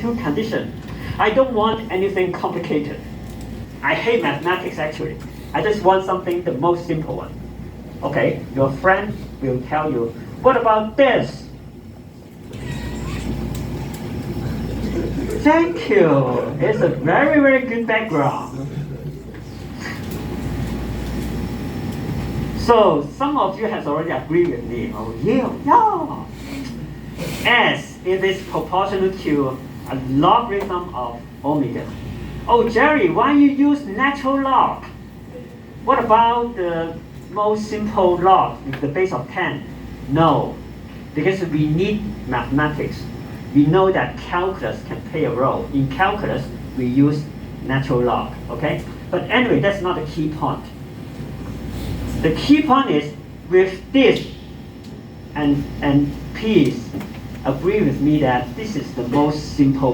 two conditions. I don't want anything complicated. I hate mathematics actually. I just want something the most simple one. Okay, your friend will tell you, what about this? Thank you. It's a very, very good background. So some of you has already agreed with me. Oh yeah. S it is proportional to a logarithm of omega. Oh Jerry, why you use natural log? What about the most simple log with the base of 10? No, because we need mathematics. We know that calculus can play a role. In calculus, we use natural log, okay? But anyway, that's not the key point. The key point is, with this, and please agree with me that this is the most simple